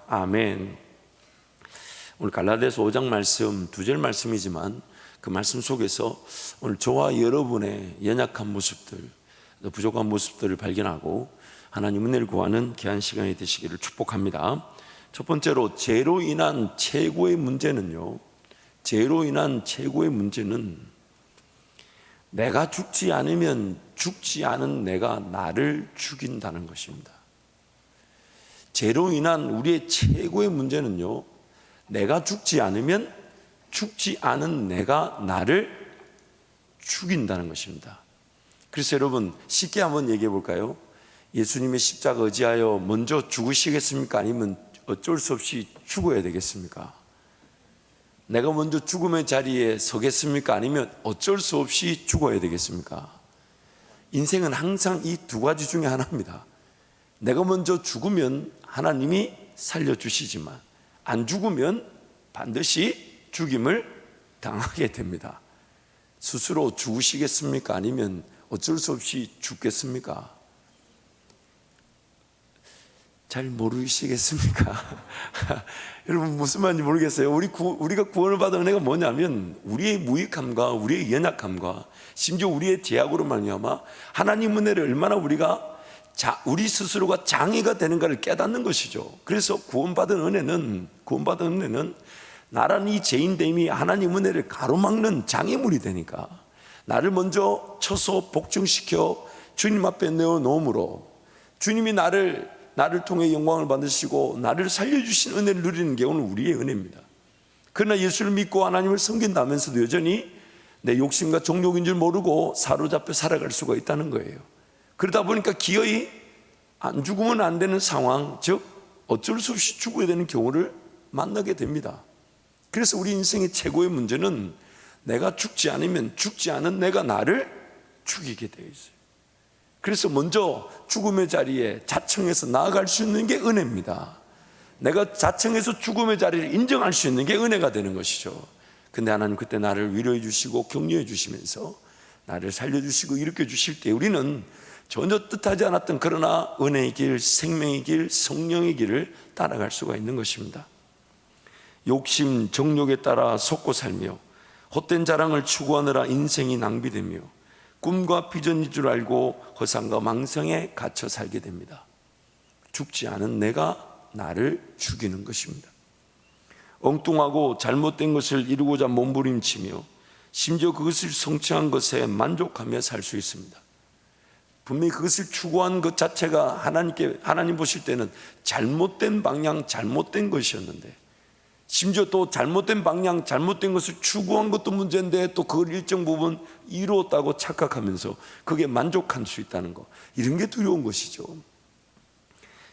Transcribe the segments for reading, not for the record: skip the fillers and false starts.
아멘. 오늘 갈라디아서 5장 말씀, 2절 말씀이지만 그 말씀 속에서 오늘 저와 여러분의 연약한 모습들, 부족한 모습들을 발견하고 하나님 은혜를 구하는 귀한 시간이 되시기를 축복합니다. 첫 번째로 죄로 인한 최고의 문제는요, 죄로 인한 최고의 문제는 내가 죽지 않으면 죽지 않은 내가 나를 죽인다는 것입니다. 죄로 인한 우리의 최고의 문제는요, 내가 죽지 않으면 죽지 않은 내가 나를 죽인다는 것입니다. 그래서 여러분 쉽게 한번 얘기해 볼까요? 예수님의 십자가 의지하여 먼저 죽으시겠습니까? 아니면 어쩔 수 없이 죽어야 되겠습니까? 내가 먼저 죽음의 자리에 서겠습니까? 아니면 어쩔 수 없이 죽어야 되겠습니까? 인생은 항상 이 두 가지 중에 하나입니다. 내가 먼저 죽으면 하나님이 살려주시지만 안 죽으면 반드시 죽임을 당하게 됩니다. 스스로 죽으시겠습니까? 아니면 어쩔 수 없이 죽겠습니까? 잘 모르시겠습니까? 여러분 무슨 말인지 모르겠어요. 우리가 구원을 받은 은혜가 뭐냐면 우리의 무익함과 우리의 연약함과 심지어 우리의 죄악으로 말미암아 하나님 은혜를 얼마나 우리 스스로가 장애가 되는가를 깨닫는 것이죠. 그래서 구원받은 은혜는 나라는 이 죄인됨이 하나님 은혜를 가로막는 장애물이 되니까 나를 먼저 쳐서 복종시켜 주님 앞에 내어놓음으로 주님이 나를 통해 영광을 받으시고 나를 살려주신 은혜를 누리는 게 오늘 우리의 은혜입니다. 그러나 예수를 믿고 하나님을 섬긴다면서도 여전히 내 욕심과 정욕인 줄 모르고 사로잡혀 살아갈 수가 있다는 거예요. 그러다 보니까 기어이 안 죽으면 안 되는 상황, 즉 어쩔 수 없이 죽어야 되는 경우를 만나게 됩니다. 그래서 우리 인생의 최고의 문제는 내가 죽지 않으면 죽지 않은 내가 나를 죽이게 되어 있어요. 그래서 먼저 죽음의 자리에 자청해서 나아갈 수 있는 게 은혜입니다. 내가 자청해서 죽음의 자리를 인정할 수 있는 게 은혜가 되는 것이죠. 근데 하나님 그때 나를 위로해 주시고 격려해 주시면서 나를 살려주시고 일으켜 주실 때 우리는 전혀 뜻하지 않았던 그러나 은혜의 길, 생명의 길, 성령의 길을 따라갈 수가 있는 것입니다. 욕심, 정욕에 따라 속고 살며 헛된 자랑을 추구하느라 인생이 낭비되며 꿈과 비전인 줄 알고 허상과 망성에 갇혀 살게 됩니다. 죽지 않은 내가 나를 죽이는 것입니다. 엉뚱하고 잘못된 것을 이루고자 몸부림치며 심지어 그것을 성취한 것에 만족하며 살 수 있습니다. 분명히 그것을 추구한 것 자체가 하나님 보실 때는 잘못된 방향, 잘못된 것이었는데 심지어 또 잘못된 방향, 잘못된 것을 추구한 것도 문제인데 또 그걸 일정 부분 이루었다고 착각하면서 그게 만족할 수 있다는 것, 이런 게 두려운 것이죠.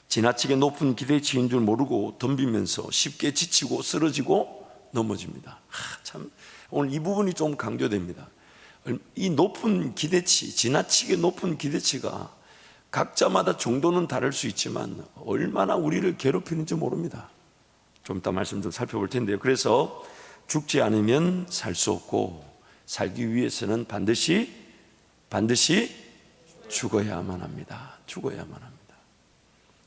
지나치게 높은 기대치인 줄 모르고 덤비면서 쉽게 지치고 쓰러지고 넘어집니다. 참 오늘 이 부분이 좀 강조됩니다. 이 높은 기대치, 지나치게 높은 기대치가 각자마다 정도는 다를 수 있지만 얼마나 우리를 괴롭히는지 모릅니다. 좀 이따 말씀 좀 살펴볼 텐데요. 그래서 죽지 않으면 살 수 없고 살기 위해서는 반드시 죽어야만 합니다. 죽어야만 합니다.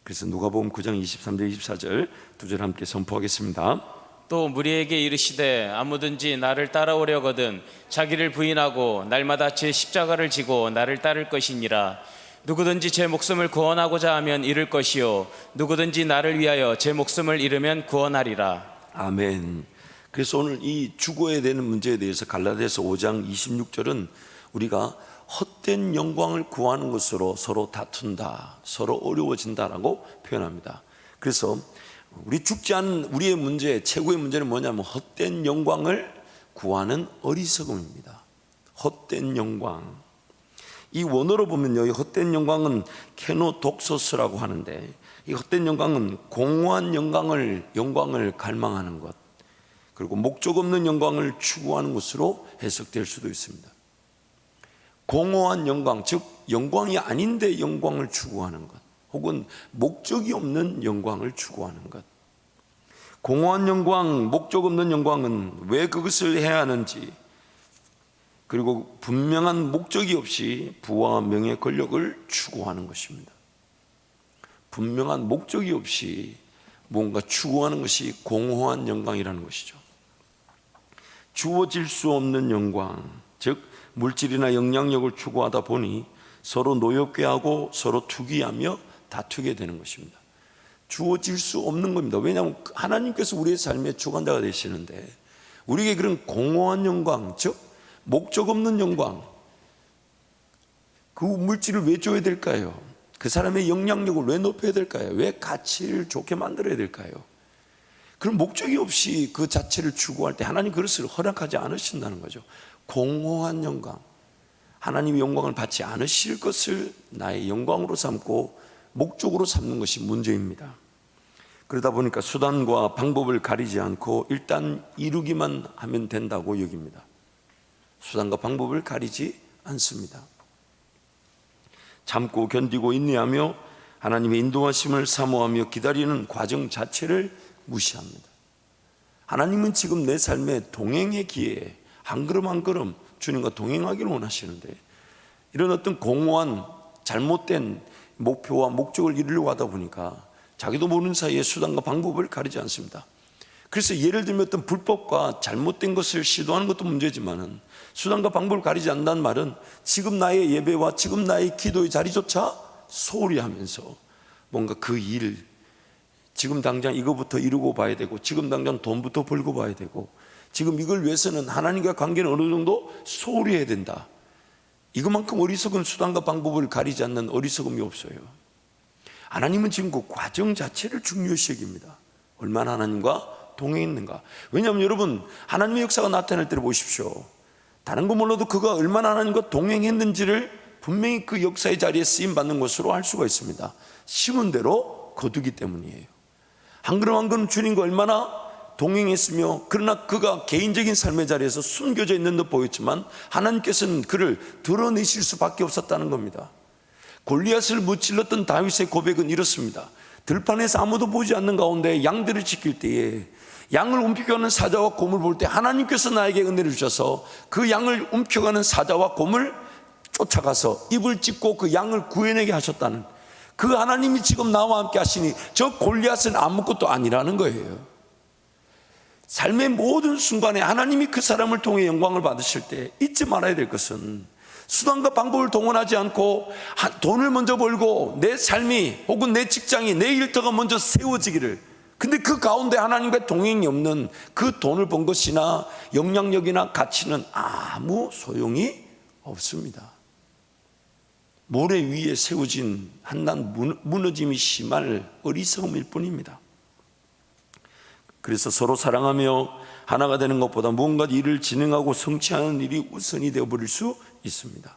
그래서 누가복음 9장 23절 24절 두 절 함께 선포하겠습니다. 또 무리에게 이르시되 아무든지 나를 따라오려거든 자기를 부인하고 날마다 제 십자가를 지고 나를 따를 것이니라. 누구든지 제 목숨을 구원하고자 하면 잃을 것이요 누구든지 나를 위하여 제 목숨을 잃으면 구원하리라. 아멘. 그래서 오늘 이 죽어야 되는 문제에 대해서 갈라디아서 5장 26절은 우리가 헛된 영광을 구하는 것으로 서로 다툰다, 서로 어려워진다라고 표현합니다. 그래서 우리 죽지 않은 우리의 문제, 최고의 문제는 뭐냐면 헛된 영광을 구하는 어리석음입니다. 헛된 영광. 이 원어로 보면요, 이 헛된 영광은 케노독소스라고 하는데, 이 헛된 영광은 공허한 영광을 갈망하는 것, 그리고 목적 없는 영광을 추구하는 것으로 해석될 수도 있습니다. 공허한 영광, 즉 영광이 아닌데 영광을 추구하는 것, 혹은 목적이 없는 영광을 추구하는 것. 공허한 영광, 목적 없는 영광은 왜 그것을 해야 하는지, 그리고 분명한 목적이 없이 부와 명예, 권력을 추구하는 것입니다. 분명한 목적이 없이 뭔가 추구하는 것이 공허한 영광이라는 것이죠. 주어질 수 없는 영광, 즉 물질이나 영향력을 추구하다 보니 서로 노엽게 하고 서로 투기하며 다투게 되는 것입니다. 주어질 수 없는 겁니다. 왜냐하면 하나님께서 우리의 삶의 주관자가 되시는데 우리에게 그런 공허한 영광, 즉 목적 없는 영광, 그 물질을 왜 줘야 될까요? 그 사람의 영향력을 왜 높여야 될까요? 왜 가치를 좋게 만들어야 될까요? 그런 목적이 없이 그 자체를 추구할 때 하나님 그것을 허락하지 않으신다는 거죠. 공허한 영광, 하나님의 영광을 받지 않으실 것을 나의 영광으로 삼고 목적으로 삼는 것이 문제입니다. 그러다 보니까 수단과 방법을 가리지 않고 일단 이루기만 하면 된다고 여깁니다. 수단과 방법을 가리지 않습니다. 참고 견디고 인내하며 하나님의 인도하심을 사모하며 기다리는 과정 자체를 무시합니다. 하나님은 지금 내 삶의 동행의 기회에 한 걸음 한 걸음 주님과 동행하기를 원하시는데 이런 어떤 공허한 잘못된 목표와 목적을 이루려고 하다 보니까 자기도 모르는 사이에 수단과 방법을 가리지 않습니다. 그래서 예를 들면 어떤 불법과 잘못된 것을 시도하는 것도 문제지만은 수단과 방법을 가리지 않는다는 말은 지금 나의 예배와 지금 나의 기도의 자리조차 소홀히 하면서 뭔가 그 일, 지금 당장 이거부터 이루고 봐야 되고 지금 당장 돈부터 벌고 봐야 되고 지금 이걸 위해서는 하나님과 관계는 어느 정도 소홀히 해야 된다. 이것만큼 어리석은 수단과 방법을 가리지 않는 어리석음이 없어요. 하나님은 지금 그 과정 자체를 중요시 여깁니다. 얼마나 하나님과 동행했는가. 왜냐하면 여러분 하나님의 역사가 나타날 때를 보십시오. 다른 거 몰라도 그가 얼마나 하나님과 동행했는지를 분명히 그 역사의 자리에 쓰임받는 것으로 알 수가 있습니다. 심은 대로 거두기 때문이에요. 한 걸음 한 걸음 주님과 얼마나 동행했으며 그러나 그가 개인적인 삶의 자리에서 숨겨져 있는 듯 보였지만 하나님께서는 그를 드러내실 수밖에 없었다는 겁니다. 골리앗을 무찔렀던 다윗의 고백은 이렇습니다. 들판에서 아무도 보지 않는 가운데 양들을 지킬 때에 양을 움켜가는 사자와 곰을 볼 때 하나님께서 나에게 은혜를 주셔서 그 양을 움켜가는 사자와 곰을 쫓아가서 입을 찢고 그 양을 구해내게 하셨다는 그 하나님이 지금 나와 함께 하시니 저 골리앗은 아무것도 아니라는 거예요. 삶의 모든 순간에 하나님이 그 사람을 통해 영광을 받으실 때 잊지 말아야 될 것은 수단과 방법을 동원하지 않고 돈을 먼저 벌고 내 삶이 혹은 내 직장이 내 일터가 먼저 세워지기를, 근데 그 가운데 하나님과 동행이 없는 그 돈을 번 것이나 영향력이나 가치는 아무 소용이 없습니다. 모래 위에 세워진 한낱 무너짐이 심할 어리석음일 뿐입니다. 그래서 서로 사랑하며 하나가 되는 것보다 무언가 일을 진행하고 성취하는 일이 우선이 되어버릴 수 있습니다.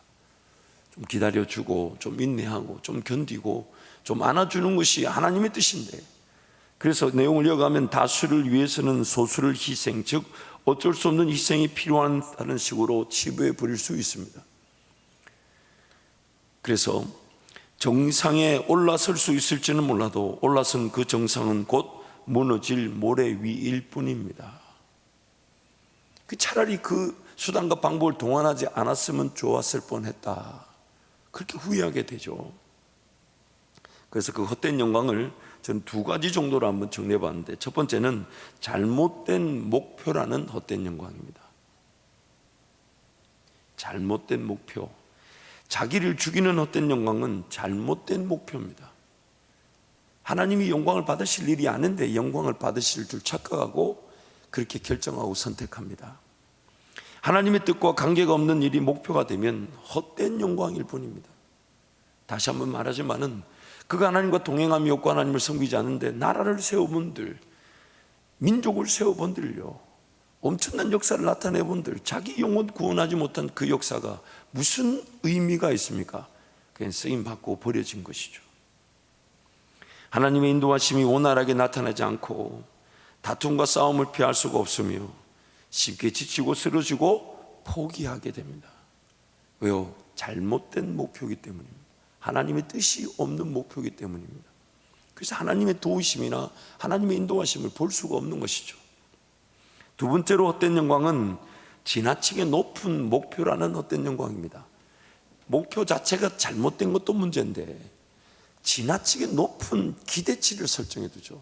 좀 기다려주고 좀 인내하고 좀 견디고 좀 안아주는 것이 하나님의 뜻인데, 그래서 내용을 이어가면 다수를 위해서는 소수를 희생, 즉 어쩔 수 없는 희생이 필요하다는 식으로 치부해 버릴 수 있습니다. 그래서 정상에 올라설 수 있을지는 몰라도 올라선 그 정상은 곧 무너질 모래 위일 뿐입니다. 차라리 그 수단과 방법을 동원하지 않았으면 좋았을 뻔했다, 그렇게 후회하게 되죠. 그래서 그 헛된 영광을 저는 두 가지 정도로 한번 정리해 봤는데, 첫 번째는 잘못된 목표라는 헛된 영광입니다. 잘못된 목표, 자기를 죽이는 헛된 영광은 잘못된 목표입니다. 하나님이 영광을 받으실 일이 아닌데 영광을 받으실 줄 착각하고 그렇게 결정하고 선택합니다. 하나님의 뜻과 관계가 없는 일이 목표가 되면 헛된 영광일 뿐입니다. 다시 한번 말하지만은 그가 하나님과 동행하며 욕과 하나님을 섬기지 않는데 나라를 세워본들, 민족을 세워본들요, 엄청난 역사를 나타내본들, 자기 영혼 구원하지 못한 그 역사가 무슨 의미가 있습니까? 그냥 쓰임받고 버려진 것이죠. 하나님의 인도하심이 원활하게 나타나지 않고 다툼과 싸움을 피할 수가 없으며 쉽게 지치고 쓰러지고 포기하게 됩니다. 왜요? 잘못된 목표이기 때문입니다. 하나님의 뜻이 없는 목표이기 때문입니다. 그래서 하나님의 도우심이나 하나님의 인도하심을 볼 수가 없는 것이죠. 두 번째로 헛된 영광은 지나치게 높은 목표라는 헛된 영광입니다. 목표 자체가 잘못된 것도 문제인데 지나치게 높은 기대치를 설정해 두죠.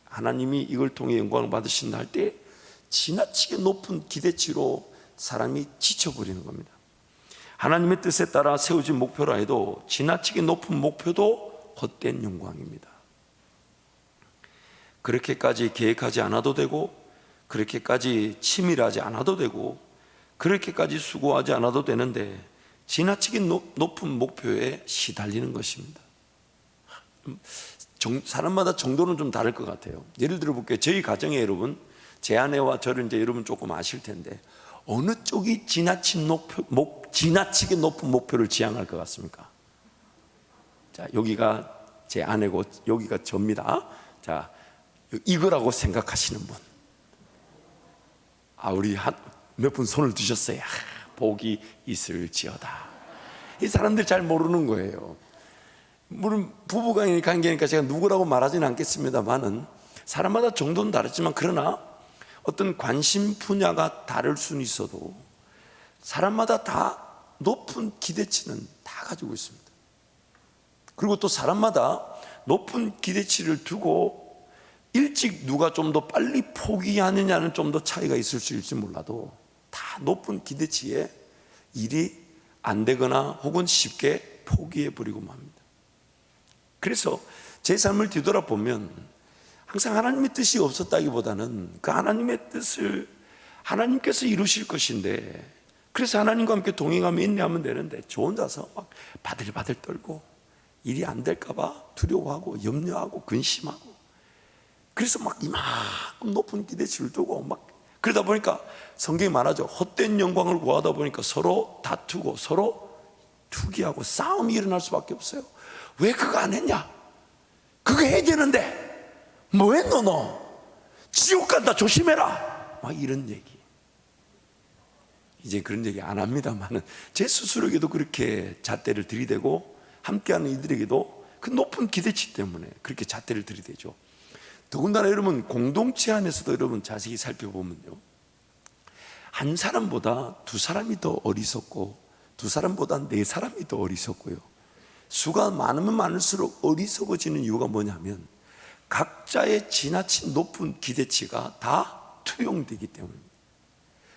하나님이 이걸 통해 영광을 받으신다 할 때 지나치게 높은 기대치로 사람이 지쳐버리는 겁니다. 하나님의 뜻에 따라 세워진 목표라 해도 지나치게 높은 목표도 헛된 영광입니다. 그렇게까지 계획하지 않아도 되고, 그렇게까지 치밀하지 않아도 되고, 그렇게까지 수고하지 않아도 되는데 지나치게 높은 목표에 시달리는 것입니다. 사람마다 정도는 좀 다를 것 같아요. 예를 들어 볼게요. 저희 가정에 여러분, 제 아내와 저를 이제 여러분 조금 아실 텐데 어느 쪽이 지나치게 높은 목표를 지향할 것 같습니까? 자, 여기가 제 아내고 여기가 저입니다. 자, 이거라고 생각하시는 분. 우리 몇 분 손을 드셨어요. 복이 있을지어다. 이 사람들 잘 모르는 거예요. 물론 부부간의 관계니까 제가 누구라고 말하지는 않겠습니다만은 사람마다 정도는 다르지만, 그러나 어떤 관심 분야가 다를 수는 있어도 사람마다 다 높은 기대치는 다 가지고 있습니다. 그리고 또 사람마다 높은 기대치를 두고 일찍 누가 좀 더 빨리 포기하느냐는 좀 더 차이가 있을 수 있을지 몰라도 다 높은 기대치에 일이 안 되거나 혹은 쉽게 포기해 버리고 맙니다. 그래서 제 삶을 뒤돌아보면 항상 하나님의 뜻이 없었다기보다는 그 하나님의 뜻을 하나님께서 이루실 것인데, 그래서 하나님과 함께 동행하며 인내하면 되는데 저 혼자서 막 바들바들 떨고 일이 안 될까 봐 두려워하고 염려하고 근심하고, 그래서 막 이만큼 높은 기대치를 두고 막 그러다 보니까 성경이 말하죠. 헛된 영광을 구하다 보니까 서로 다투고 서로 투기하고 싸움이 일어날 수밖에 없어요. 왜 그거 안 했냐? 그거 해야 되는데 뭐 했노 너? 지옥 간다 조심해라. 막 이런 얘기. 이제 그런 얘기 안 합니다만은 제 스스로에게도 그렇게 잣대를 들이대고 함께하는 이들에게도 그 높은 기대치 때문에 그렇게 잣대를 들이대죠. 더군다나 여러분, 공동체 안에서도 여러분 자세히 살펴보면요, 한 사람보다 두 사람이 더 어리석고 두 사람보다 네 사람이 더 어리석고요, 수가 많으면 많을수록 어리석어지는 이유가 뭐냐면 각자의 지나친 높은 기대치가 다 투영되기 때문입니다.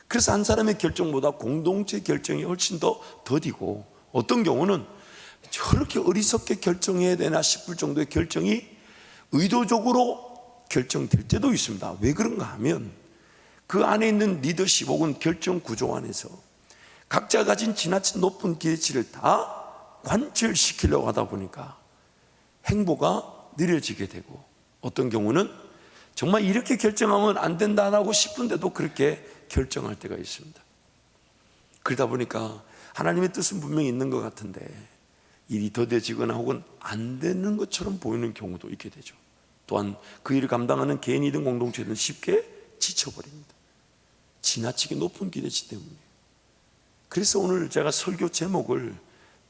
그래서 한 사람의 결정보다 공동체 결정이 훨씬 더 더디고, 어떤 경우는 저렇게 어리석게 결정해야 되나 싶을 정도의 결정이 의도적으로 결정될 때도 있습니다. 왜 그런가 하면 그 안에 있는 리더십 혹은 결정 구조 안에서 각자 가진 지나친 높은 기대치를 다 관철시키려고 하다 보니까 행보가 느려지게 되고, 어떤 경우는 정말 이렇게 결정하면 안 된다고 싶은데도 그렇게 결정할 때가 있습니다. 그러다 보니까 하나님의 뜻은 분명히 있는 것 같은데 일이 더뎌지거나 혹은 안 되는 것처럼 보이는 경우도 있게 되죠. 또한 그 일을 감당하는 개인이든 공동체든 쉽게 지쳐버립니다. 지나치게 높은 기대치 때문에. 그래서 오늘 제가 설교 제목을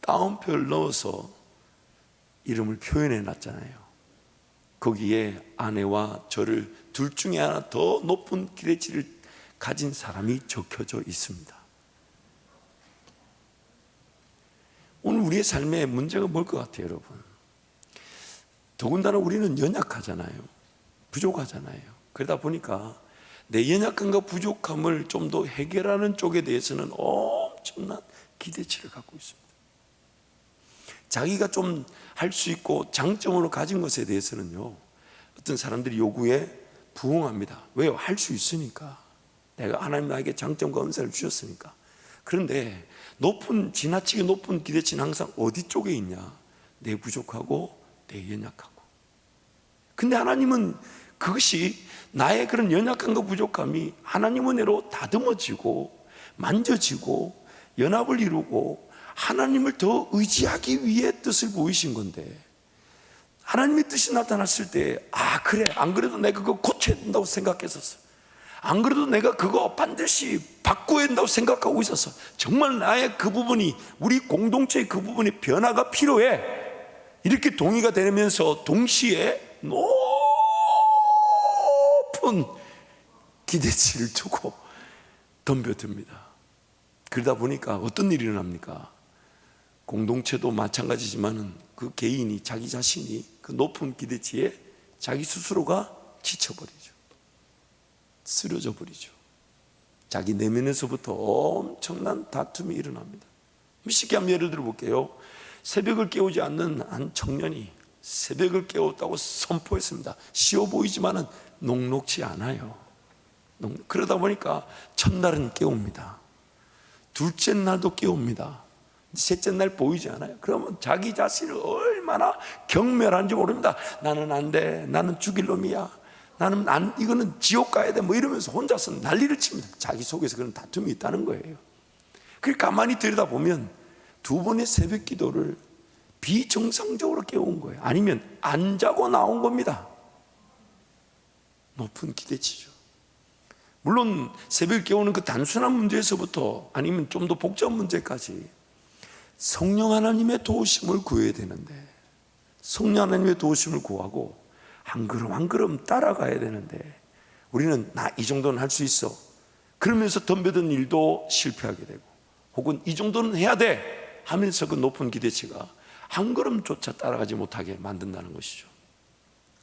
따옴표를 넣어서 이름을 표현해 놨잖아요. 거기에 아내와 저를 둘 중에 하나 더 높은 기대치를 가진 사람이 적혀져 있습니다. 오늘 우리의 삶에 문제가 뭘 것 같아요, 여러분? 더군다나 우리는 연약하잖아요. 부족하잖아요. 그러다 보니까 내 연약함과 부족함을 좀 더 해결하는 쪽에 대해서는 엄청난 기대치를 갖고 있습니다. 자기가 좀 할 수 있고 장점으로 가진 것에 대해서는요, 어떤 사람들이 요구에 부응합니다. 왜요? 할 수 있으니까. 내가 하나님 나에게 장점과 은사를 주셨으니까. 그런데 지나치게 높은 기대치는 항상 어디 쪽에 있냐? 내 부족하고 내 연약하고. 근데 하나님은 그것이 나의 그런 연약함과 부족함이 하나님 은혜로 다듬어지고 만져지고 연합을 이루고 하나님을 더 의지하기 위해 뜻을 보이신 건데, 하나님의 뜻이 나타났을 때 그래, 안 그래도 내가 그거 고쳐야 된다고 생각했었어. 안 그래도 내가 그거 반드시 바꿔야 된다고 생각하고 있었어. 정말 나의 그 부분이, 우리 공동체의 그 부분이 변화가 필요해. 이렇게 동의가 되면서 동시에 높은 기대치를 두고 덤벼듭니다. 그러다 보니까 어떤 일이 일어납니까? 공동체도 마찬가지지만 그 개인이, 자기 자신이 그 높은 기대치에 자기 스스로가 지쳐버리죠. 쓰러져 버리죠. 자기 내면에서부터 엄청난 다툼이 일어납니다. 쉽게 한번 예를 들어 볼게요. 새벽을 깨우지 않는 한 청년이 새벽을 깨웠다고 선포했습니다. 쉬워 보이지만은 녹록지 않아요. 그러다 보니까 첫날은 깨웁니다. 둘째 날도 깨웁니다. 셋째 날 보이지 않아요. 그러면 자기 자신을 얼마나 경멸한지 모릅니다. 나는 안 돼. 나는 죽일 놈이야. 이거는 지옥 가야 돼. 뭐 이러면서 혼자서 난리를 칩니다. 자기 속에서 그런 다툼이 있다는 거예요. 그러니까 가만히 들여다보면 두 번의 새벽 기도를 비정상적으로 깨운 거예요. 아니면 안 자고 나온 겁니다. 높은 기대치죠. 물론 새벽을 깨우는 그 단순한 문제에서부터 아니면 좀 더 복잡한 문제까지 성령 하나님의 도우심을 구해야 되는데, 성령 하나님의 도우심을 구하고 한 걸음 한 걸음 따라가야 되는데, 우리는 나 이 정도는 할 수 있어 그러면서 덤벼든 일도 실패하게 되고, 혹은 이 정도는 해야 돼 하면서 그 높은 기대치가 한 걸음조차 따라가지 못하게 만든다는 것이죠.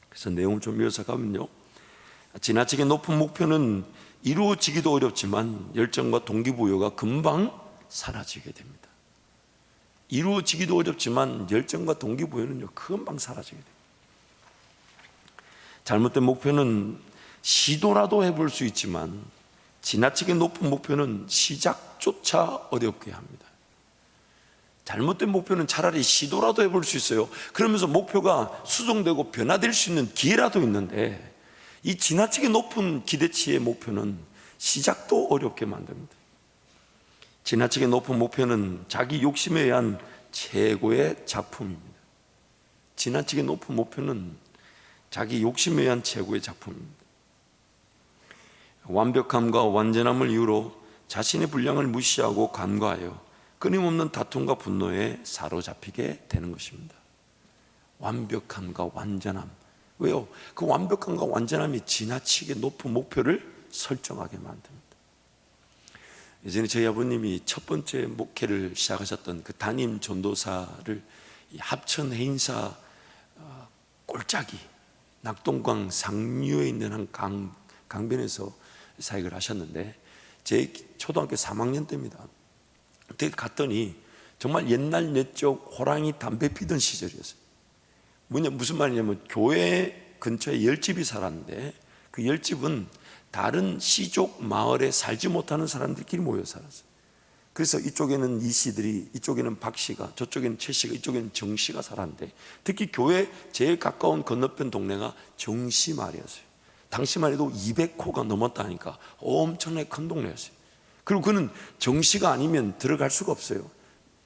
그래서 내용을 좀 이어서 가면요, 지나치게 높은 목표는 이루어지기도 어렵지만 열정과 동기부여가 금방 사라지게 됩니다. 이루어지기도 어렵지만 열정과 동기부여는요, 금방 사라지게 됩니다. 잘못된 목표는 시도라도 해볼 수 있지만 지나치게 높은 목표는 시작조차 어렵게 합니다. 잘못된 목표는 차라리 시도라도 해볼 수 있어요. 그러면서 목표가 수정되고 변화될 수 있는 기회라도 있는데, 이 지나치게 높은 기대치의 목표는 시작도 어렵게 만듭니다. 지나치게 높은 목표는 자기 욕심에 의한 최고의 작품입니다. 지나치게 높은 목표는 자기 욕심에 의한 최고의 작품입니다. 완벽함과 완전함을 이유로 자신의 분량을 무시하고 간과하여 끊임없는 다툼과 분노에 사로잡히게 되는 것입니다. 완벽함과 완전함. 왜요? 그 완벽함과 완전함이 지나치게 높은 목표를 설정하게 만듭니다. 예전에 저희 아버님이 첫 번째 목회를 시작하셨던 그 담임 전도사를 합천 해인사 꼴짜기 낙동강 상류에 있는 한 강변에서 사역을 하셨는데, 제 초등학교 3학년 때입니다. 그때 갔더니 정말 옛날 옛적 호랑이 담배 피던 시절이었어요. 무슨 말이냐면, 교회 근처에 10집이 살았는데 그 10집은 다른 시족 마을에 살지 못하는 사람들끼리 모여 살았어요. 그래서 이쪽에는 이 씨들이, 이쪽에는 박 씨가, 저쪽에는 최 씨가, 이쪽에는 정 씨가 살았는데, 특히 교회 제일 가까운 건너편 동네가 정씨 마을이었어요. 당시만 해도 200호가 넘었다니까 엄청나게 큰 동네였어요. 그리고 그는 정 씨가 아니면 들어갈 수가 없어요.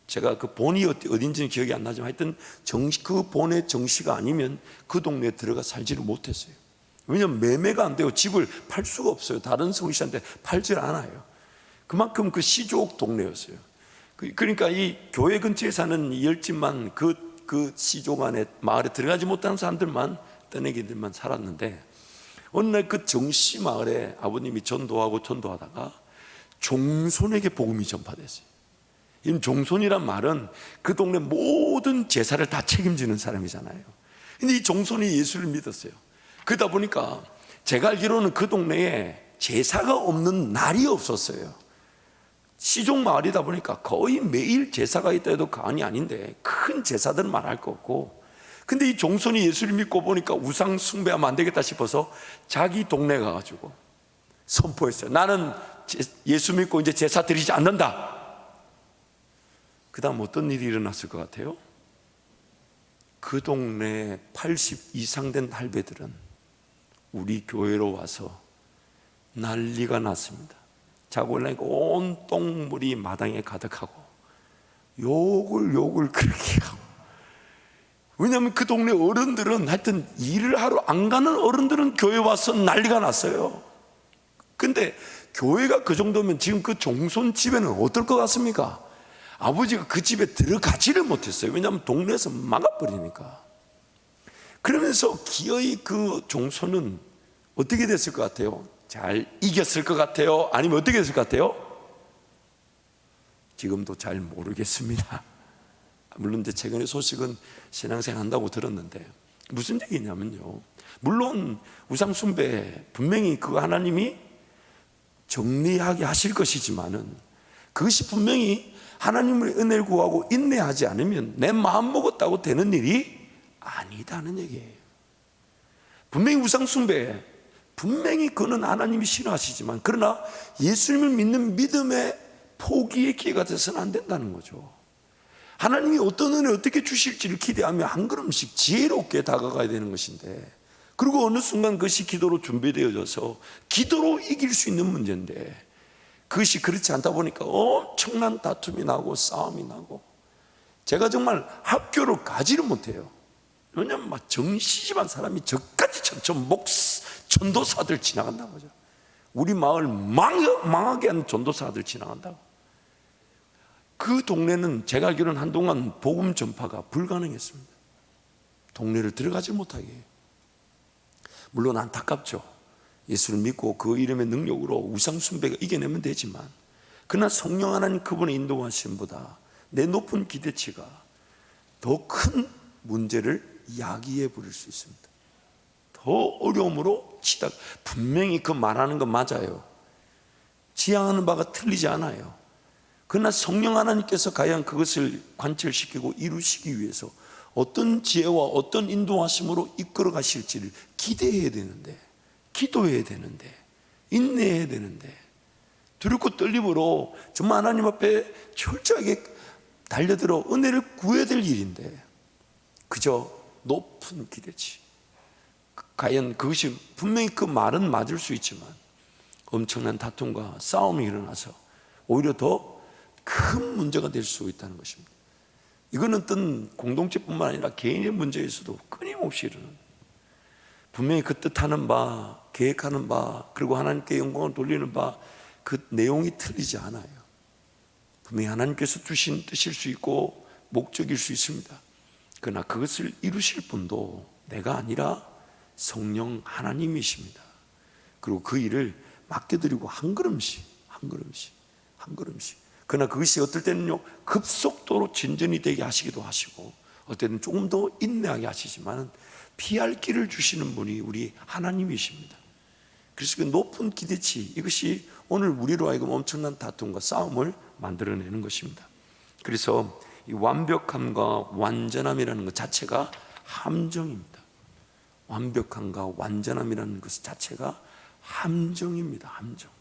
제가 그 본이 어딘지는 기억이 안 나지만 하여튼 그 본의 정 씨가 아니면 그 동네에 들어가 살지를 못했어요. 왜냐하면 매매가 안 돼요. 집을 팔 수가 없어요. 다른 성씨한테 팔질 않아요. 그만큼 그 시족 동네였어요. 그러니까 이 교회 근처에 사는 10집만 그 시족 안에 마을에 들어가지 못하는 사람들만, 떠내기들만 살았는데, 어느 날 그 정씨 마을에 아버님이 전도하다가 종손에게 복음이 전파됐어요. 이 종손이란 말은 그 동네 모든 제사를 다 책임지는 사람이잖아요. 근데 이 종손이 예수를 믿었어요. 그러다 보니까 제가 알기로는 그 동네에 제사가 없는 날이 없었어요. 시족 마을이다 보니까 거의 매일 제사가 있다 해도 과언이 아닌데, 큰 제사들은 말할 거 없고, 근데 이 종손이 예수를 믿고 보니까 우상 숭배하면 안 되겠다 싶어서 자기 동네 가가지고 선포했어요. 나는 예수 믿고 이제 제사 드리지 않는다. 그 다음 어떤 일이 일어났을 것 같아요? 그 동네 80 이상 된 할배들은 우리 교회로 와서 난리가 났습니다. 자고 일어나니까 온 똥물이 마당에 가득하고 욕을 그렇게 하고, 왜냐하면 그 동네 어른들은, 하여튼 일을 하러 안 가는 어른들은 교회 와서 난리가 났어요. 근데 교회가 그 정도면 지금 그 종손 집에는 어떨 것 같습니까? 아버지가 그 집에 들어가지를 못했어요. 왜냐하면 동네에서 막아버리니까. 그러면서 기어이 그 종손은 어떻게 됐을 것 같아요? 잘 이겼을 것 같아요? 아니면 어떻게 됐을 것 같아요? 지금도 잘 모르겠습니다. 물론 이제 최근에 소식은 신앙생활 한다고 들었는데, 무슨 얘기냐면요, 물론 우상숭배 분명히 그거 하나님이 정리하게 하실 것이지만은 그것이 분명히 하나님의 은혜를 구하고 인내하지 않으면 내 마음 먹었다고 되는 일이 아니다는 얘기예요. 분명히 우상숭배, 분명히 그는 하나님이 싫어하시지만 그러나 예수님을 믿는 믿음의 포기의 기회가 돼서는 안 된다는 거죠. 하나님이 어떤 은혜 어떻게 주실지를 기대하며 한 걸음씩 지혜롭게 다가가야 되는 것인데, 그리고 어느 순간 그것이 기도로 준비되어져서 기도로 이길 수 있는 문제인데 그것이 그렇지 않다 보니까 엄청난 다툼이 나고 싸움이 나고, 제가 정말 학교를 가지를 못해요. 왜냐하면 막 정시집안 사람이 저까지 전도사들 지나간다고 하죠. 우리 마을 망하게 하는 전도사들 지나간다고. 그 동네는 제가 알기로는 한동안 복음 전파가 불가능했습니다. 동네를 들어가지 못하게 해요. 물론 안타깝죠. 예수를 믿고 그 이름의 능력으로 우상숭배가 이겨내면 되지만, 그러나 성령 하나님 그분의 인도하심보다 내 높은 기대치가 더 큰 문제를 야기해 버릴 수 있습니다. 더 어려움으로 치다. 분명히 그 말하는 건 맞아요. 지향하는 바가 틀리지 않아요. 그러나 성령 하나님께서 과연 그것을 관철시키고 이루시기 위해서 어떤 지혜와 어떤 인도하심으로 이끌어 가실지를 기대해야 되는데, 기도해야 되는데, 인내해야 되는데, 두렵고 떨림으로 정말 하나님 앞에 철저하게 달려들어 은혜를 구해야 될 일인데 그저 높은 기대치, 과연 그것이 분명히 그 말은 맞을 수 있지만 엄청난 다툼과 싸움이 일어나서 오히려 더 큰 문제가 될 수 있다는 것입니다. 이거는 어떤 공동체뿐만 아니라 개인의 문제에서도 끊임없이 일어납니다. 분명히 그 뜻하는 바, 계획하는 바, 그리고 하나님께 영광을 돌리는 바, 그 내용이 틀리지 않아요. 분명히 하나님께서 주신 뜻일 수 있고 목적일 수 있습니다. 그러나 그것을 이루실 분도 내가 아니라 성령 하나님이십니다. 그리고 그 일을 맡겨드리고 한 걸음씩 한 걸음씩 한 걸음씩, 그러나 그것이 어떨 때는요 급속도로 진전이 되게 하시기도 하시고 어떨 때는 조금 더 인내하게 하시지만 피할 길을 주시는 분이 우리 하나님이십니다. 그래서 그 높은 기대치, 이것이 오늘 우리로 하여금 엄청난 다툼과 싸움을 만들어내는 것입니다. 그래서 이 완벽함과 완전함이라는 것 자체가 함정입니다. 완벽함과 완전함이라는 것 자체가 함정입니다. 함정.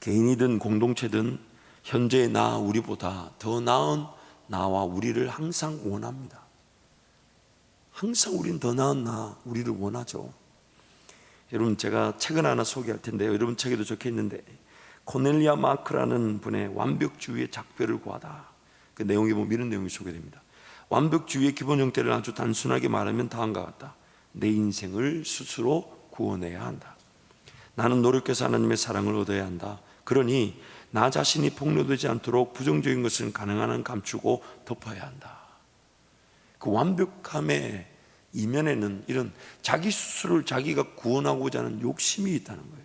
개인이든 공동체든 현재의 나, 우리보다 더 나은 나와 우리를 항상 원합니다. 항상 우리는 더 나은 나, 우리를 원하죠. 여러분, 제가 책을 하나 소개할 텐데요, 여러분 책에도 적혀 있는데 코넬리아 마크라는 분의 완벽주의의 작별을 구하다, 그 내용에 보면 이런 내용이 소개됩니다. 완벽주의의 기본 형태를 아주 단순하게 말하면 다음과 같다. 내 인생을 스스로 구원해야 한다. 나는 노력해서 하나님의 사랑을 얻어야 한다. 그러니 나 자신이 폭로되지 않도록 부정적인 것은 가능한 한 감추고 덮어야 한다. 그 완벽함의 이면에는 이런 자기 스스로를 자기가 구원하고자 하는 욕심이 있다는 거예요.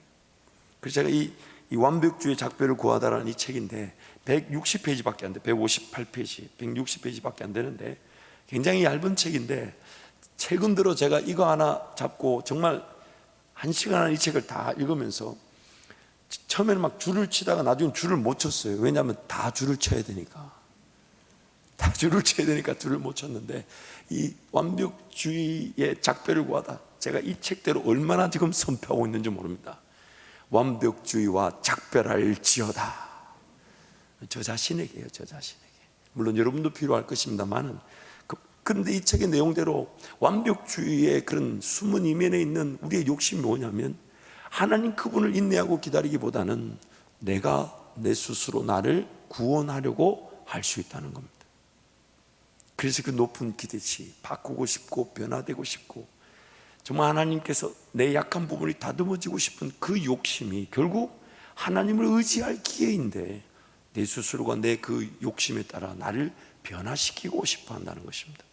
그래서 제가 이 완벽주의 작별을 구하다라는 이 책인데 160페이지밖에 안 돼. 158페이지, 160페이지밖에 안 되는데 굉장히 얇은 책인데, 최근 들어 제가 이거 하나 잡고 정말 1시간 안에 이 책을 다 읽으면서 처음에는 막 줄을 치다가 나중에 줄을 못 쳤어요. 왜냐하면 다 줄을 쳐야 되니까. 다 줄을 쳐야 되니까 줄을 못 쳤는데, 이 완벽주의의 작별을 구하다, 제가 이 책대로 얼마나 지금 선포하고 있는지 모릅니다. 완벽주의와 작별할지어다. 저 자신에게요, 저 자신에게. 물론 여러분도 필요할 것입니다만은, 그런데 이 책의 내용대로 완벽주의의 그런 숨은 이면에 있는 우리의 욕심이 뭐냐면, 하나님 그분을 인내하고 기다리기보다는 내가 내 스스로 나를 구원하려고 할 수 있다는 겁니다. 그래서 그 높은 기대치, 바꾸고 싶고 변화되고 싶고 정말 하나님께서 내 약한 부분이 다듬어지고 싶은 그 욕심이 결국 하나님을 의지할 기회인데, 내 스스로가 내 그 욕심에 따라 나를 변화시키고 싶어 한다는 것입니다.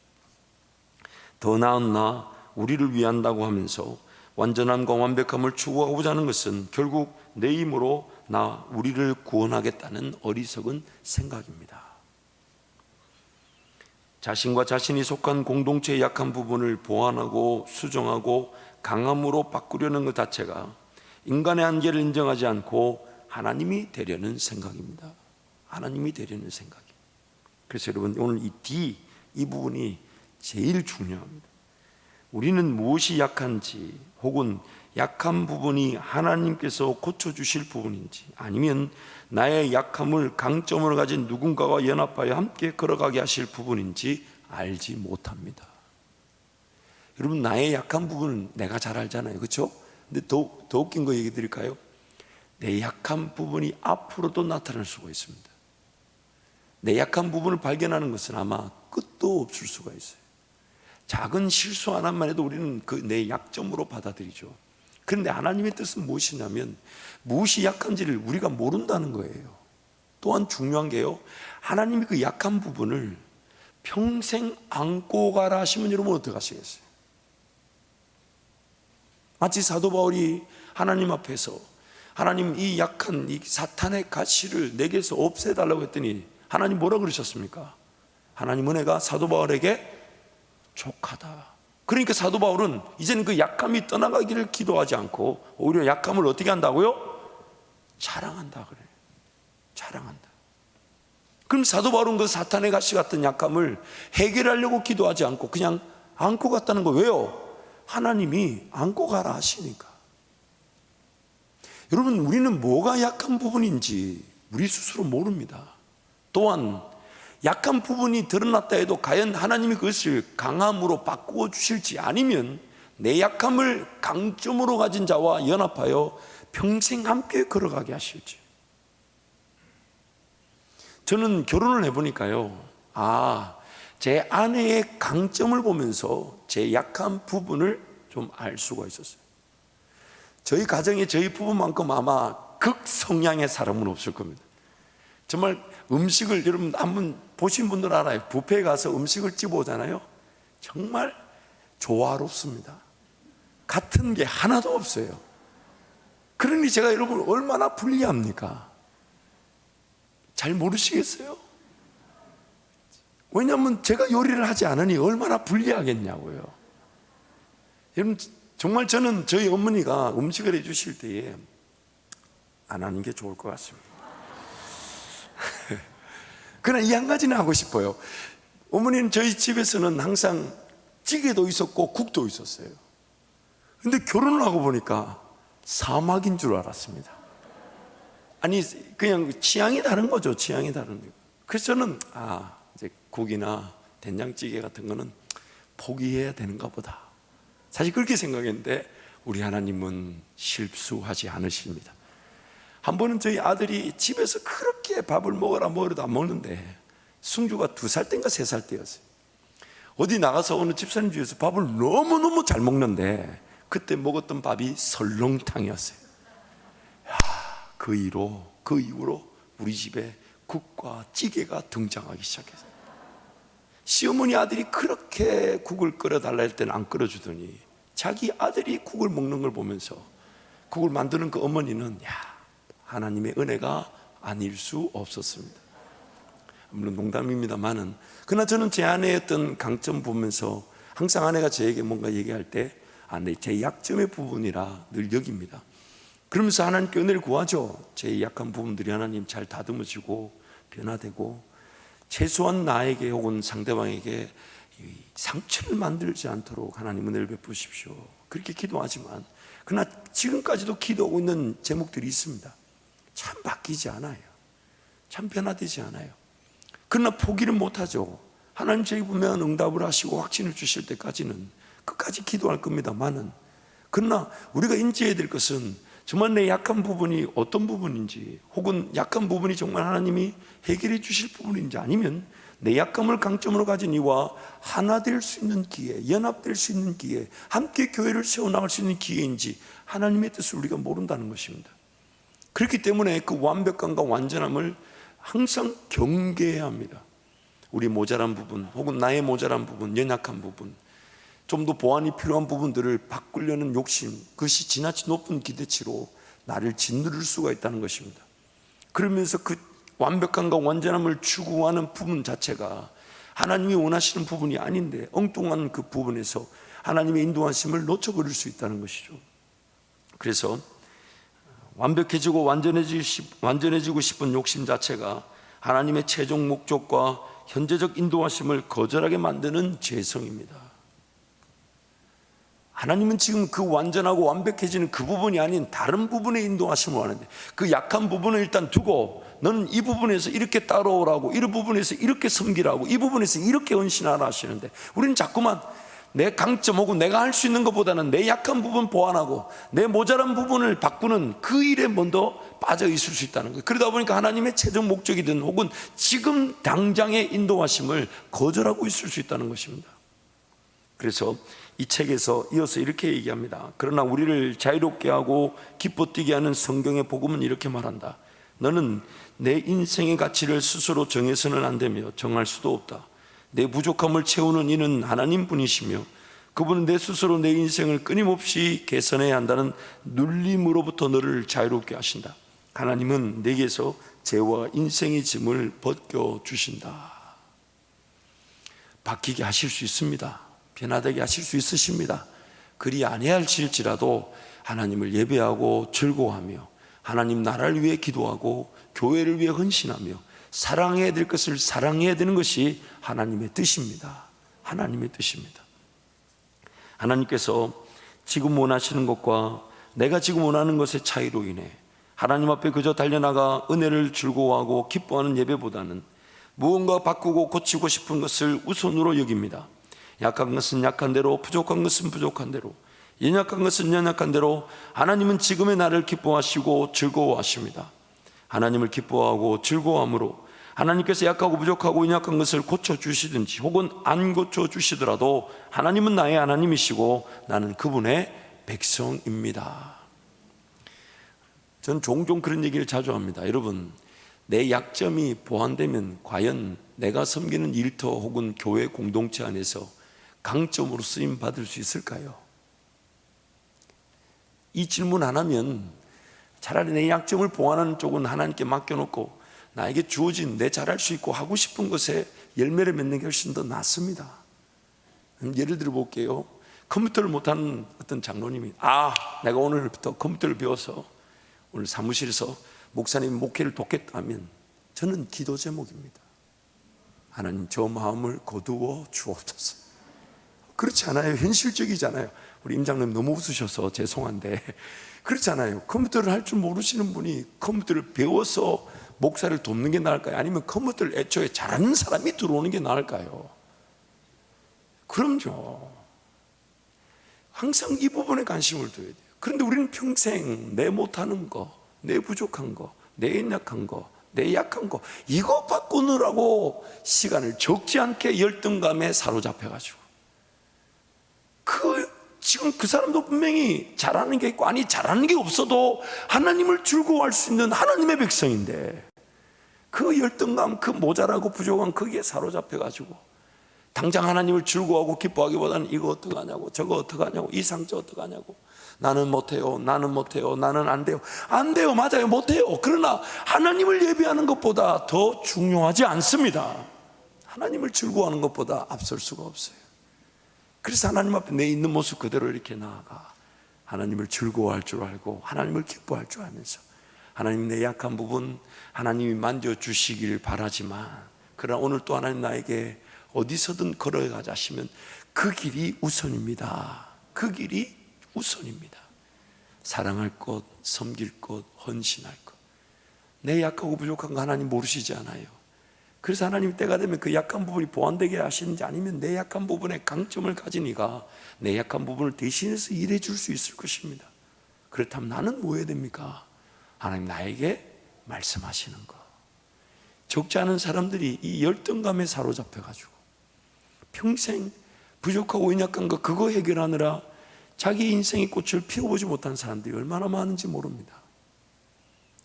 더 나은 나, 우리를 위한다고 하면서 완전함과 완벽함을 추구하고자 하는 것은 결국 내 힘으로 나, 우리를 구원하겠다는 어리석은 생각입니다. 자신과 자신이 속한 공동체의 약한 부분을 보완하고 수정하고 강함으로 바꾸려는 것 자체가 인간의 한계를 인정하지 않고 하나님이 되려는 생각입니다. 하나님이 되려는 생각이에요. 그래서 여러분, 오늘 이 부분이 제일 중요합니다. 우리는 무엇이 약한지, 혹은 약한 부분이 하나님께서 고쳐주실 부분인지, 아니면 나의 약함을 강점으로 가진 누군가와 연합하여 함께 걸어가게 하실 부분인지 알지 못합니다. 여러분, 나의 약한 부분은 내가 잘 알잖아요, 그렇죠? 근데 더 웃긴 거 얘기 드릴까요? 내 약한 부분이 앞으로도 나타날 수가 있습니다. 내 약한 부분을 발견하는 것은 아마 끝도 없을 수가 있어요. 작은 실수 하나만 해도 우리는 그 내 약점으로 받아들이죠. 그런데 하나님의 뜻은 무엇이냐면, 무엇이 약한지를 우리가 모른다는 거예요. 또한 중요한 게요, 하나님이 그 약한 부분을 평생 안고 가라 하시면 여러분 어떻게 하시겠어요? 마치 사도 바울이 하나님 앞에서, 하나님 이 약한 이 사탄의 가시를 내게서 없애달라고 했더니 하나님 뭐라 그러셨습니까? 하나님 은혜가 사도 바울에게 족하다. 그러니까 사도 바울은 이제는 그 약함이 떠나가기를 기도하지 않고 오히려 약함을 어떻게 한다고요? 자랑한다 그래요. 자랑한다. 그럼 사도 바울은 그 사탄의 가시 같은 약함을 해결하려고 기도하지 않고 그냥 안고 갔다는 거. 왜요? 하나님이 안고 가라 하시니까. 여러분, 우리는 뭐가 약한 부분인지 우리 스스로 모릅니다. 또한 약한 부분이 드러났다 해도 과연 하나님이 그것을 강함으로 바꾸어 주실지, 아니면 내 약함을 강점으로 가진 자와 연합하여 평생 함께 걸어가게 하실지. 저는 결혼을 해보니까요, 제 아내의 강점을 보면서 제 약한 부분을 좀 알 수가 있었어요. 저희 가정에 저희 부부만큼 아마 극성향의 사람은 없을 겁니다. 정말 음식을, 여러분 한번 보신 분들 알아요. 뷔페에 가서 음식을 집어오잖아요. 정말 조화롭습니다. 같은 게 하나도 없어요. 그러니 제가 여러분 얼마나 불리합니까? 잘 모르시겠어요? 왜냐하면 제가 요리를 하지 않으니 얼마나 불리하겠냐고요. 여러분, 정말 저는 저희 어머니가 음식을 해주실 때에 안 하는 게 좋을 것 같습니다. 그러나 이 한 가지는 하고 싶어요. 어머니는 저희 집에서는 항상 찌개도 있었고 국도 있었어요. 근데 결혼을 하고 보니까 사막인 줄 알았습니다. 아니, 그냥 취향이 다른 거죠. 취향이 다른 거. 그래서 저는 이제 국이나 된장찌개 같은 거는 포기해야 되는가 보다. 사실 그렇게 생각했는데 우리 하나님은 실수하지 않으십니다. 한 번은 저희 아들이 집에서 그렇게 밥을 먹으라도 안 먹는데, 승주가 2살 때인가 3살 때였어요. 어디 나가서 어느 집사님 집에서 밥을 너무너무 잘 먹는데 그때 먹었던 밥이 설렁탕이었어요. 그 이후로 우리 집에 국과 찌개가 등장하기 시작했어요. 시어머니 아들이 그렇게 국을 끓여달라 할 때는 안 끓여주더니 자기 아들이 국을 먹는 걸 보면서 국을 만드는 그 어머니는 하나님의 은혜가 아닐 수 없었습니다. 물론 농담입니다만은, 그러나 저는 제 아내의 어떤 강점 보면서 항상 아내가 저에게 뭔가 얘기할 때 제 약점의 부분이라 늘 여깁니다. 그러면서 하나님께 은혜를 구하죠. 제 약한 부분들이 하나님 잘 다듬어지고 변화되고 최소한 나에게 혹은 상대방에게 상처를 만들지 않도록 하나님 은혜를 베푸십시오. 그렇게 기도하지만, 그러나 지금까지도 기도하고 있는 제목들이 있습니다. 참 바뀌지 않아요. 참 변화되지 않아요. 그러나 포기를 못하죠. 하나님 저희 보면 응답을 하시고 확신을 주실 때까지는 끝까지 기도할 겁니다만은, 그러나 우리가 인지해야 될 것은 정말 내 약한 부분이 어떤 부분인지, 혹은 약한 부분이 정말 하나님이 해결해 주실 부분인지, 아니면 내 약함을 강점으로 가진 이와 하나 될 수 있는 기회, 연합될 수 있는 기회, 함께 교회를 세워나갈 수 있는 기회인지 하나님의 뜻을 우리가 모른다는 것입니다. 그렇기 때문에 그 완벽함과 완전함을 항상 경계해야 합니다. 우리 모자란 부분, 혹은 나의 모자란 부분, 연약한 부분, 좀 더 보완이 필요한 부분들을 바꾸려는 욕심, 그것이 지나치 높은 기대치로 나를 짓누를 수가 있다는 것입니다. 그러면서 그 완벽함과 완전함을 추구하는 부분 자체가 하나님이 원하시는 부분이 아닌데 엉뚱한 그 부분에서 하나님의 인도하심을 놓쳐버릴 수 있다는 것이죠. 그래서 완벽해지고 완전해지고 싶은 욕심 자체가 하나님의 최종 목적과 현재적 인도하심을 거절하게 만드는 죄성입니다. 하나님은 지금 그 완전하고 완벽해지는 그 부분이 아닌 다른 부분의 인도하심을 하는데, 그 약한 부분을 일단 두고 너는 이 부분에서 이렇게 따라오라고, 이 부분에서 이렇게 섬기라고, 이 부분에서 이렇게 헌신하라 하시는데, 우리는 자꾸만 내 강점 혹은 내가 할 수 있는 것보다는 내 약한 부분 보완하고 내 모자란 부분을 바꾸는 그 일에 먼저 빠져 있을 수 있다는 거예요. 그러다 보니까 하나님의 최종 목적이든 혹은 지금 당장의 인도하심을 거절하고 있을 수 있다는 것입니다. 그래서 이 책에서 이어서 이렇게 얘기합니다. 그러나 우리를 자유롭게 하고 기뻐 뛰게 하는 성경의 복음은 이렇게 말한다. 너는 내 인생의 가치를 스스로 정해서는 안 되며 정할 수도 없다. 내 부족함을 채우는 이는 하나님 분이시며 그분은 내 스스로 내 인생을 끊임없이 개선해야 한다는 눌림으로부터 너를 자유롭게 하신다. 하나님은 내게서 죄와 인생의 짐을 벗겨주신다. 바뀌게 하실 수 있습니다. 변화되게 하실 수 있으십니다. 그리 아니하실지라도 하나님을 예배하고 즐거워하며 하나님 나라를 위해 기도하고 교회를 위해 헌신하며 사랑해야 될 것을 사랑해야 되는 것이 하나님의 뜻입니다. 하나님의 뜻입니다. 하나님께서 지금 원하시는 것과 내가 지금 원하는 것의 차이로 인해 하나님 앞에 그저 달려나가 은혜를 즐거워하고 기뻐하는 예배보다는 무언가 바꾸고 고치고 싶은 것을 우선으로 여깁니다. 약한 것은 약한 대로, 부족한 것은 부족한 대로, 연약한 것은 연약한 대로 하나님은 지금의 나를 기뻐하시고 즐거워하십니다. 하나님을 기뻐하고 즐거워함으로 하나님께서 약하고 부족하고 연약한 것을 고쳐주시든지 혹은 안 고쳐주시더라도 하나님은 나의 하나님이시고 나는 그분의 백성입니다. 전 종종 그런 얘기를 자주 합니다. 여러분, 내 약점이 보완되면 과연 내가 섬기는 일터 혹은 교회 공동체 안에서 강점으로 쓰임 받을 수 있을까요? 이 질문 안 하면 차라리 내 약점을 보완하는 쪽은 하나님께 맡겨놓고 나에게 주어진 내 잘할 수 있고 하고 싶은 것에 열매를 맺는 게 훨씬 더 낫습니다. 예를 들어 볼게요. 컴퓨터를 못하는 어떤 장로님이 내가 오늘부터 컴퓨터를 배워서 오늘 사무실에서 목사님 목회를 돕겠다 하면 저는 기도 제목입니다. 하나님, 저 마음을 거두어 주옵소서. 그렇지 않아요? 현실적이잖아요. 우리 임 장로님 너무 웃으셔서 죄송한데 그렇지 않아요? 컴퓨터를 할 줄 모르시는 분이 컴퓨터를 배워서 목사를 돕는 게 나을까요? 아니면 컴퓨터를 애초에 잘하는 사람이 들어오는 게 나을까요? 그럼요. 항상 이 부분에 관심을 둬야 돼요. 그런데 우리는 평생 내 못하는 거, 내 부족한 거, 내 연약한 거, 내 약한 거 이거 바꾸느라고 시간을 적지 않게 열등감에 사로잡혀가지고 지금 그 사람도 분명히 잘하는 게 있고 아니 잘하는 게 없어도 하나님을 즐거워할 수 있는 하나님의 백성인데 그 열등감, 그 모자라고 부족한 거기에 사로잡혀가지고 당장 하나님을 즐거워하고 기뻐하기보다는 이거 어떡하냐고 저거 어떡하냐고 이 상처 어떡하냐고 나는 못해요, 나는 못해요, 나는 안 돼요. 안 돼요, 맞아요, 못해요. 그러나 하나님을 예배하는 것보다 더 중요하지 않습니다. 하나님을 즐거워하는 것보다 앞설 수가 없어요. 그래서 하나님 앞에 내 있는 모습 그대로 이렇게 나아가 하나님을 즐거워할 줄 알고 하나님을 기뻐할 줄 알면서 하나님 내 약한 부분 하나님이 만져주시길 바라지만 그러나 오늘 또 하나님 나에게 어디서든 걸어가자 하시면 그 길이 우선입니다. 그 길이 우선입니다. 사랑할 것, 섬길 것, 헌신할 것. 내 약하고 부족한 거 하나님 모르시지 않아요. 그래서 하나님 때가 되면 그 약한 부분이 보완되게 하시는지 아니면 내 약한 부분에 강점을 가진 이가 내 약한 부분을 대신해서 일해 줄 수 있을 것입니다. 그렇다면 나는 뭐 해야 됩니까? 하나님 나에게 말씀하시는 거. 적지 않은 사람들이 이 열등감에 사로잡혀가지고 평생 부족하고 연약한 거 그거 해결하느라 자기 인생의 꽃을 피워보지 못한 사람들이 얼마나 많은지 모릅니다.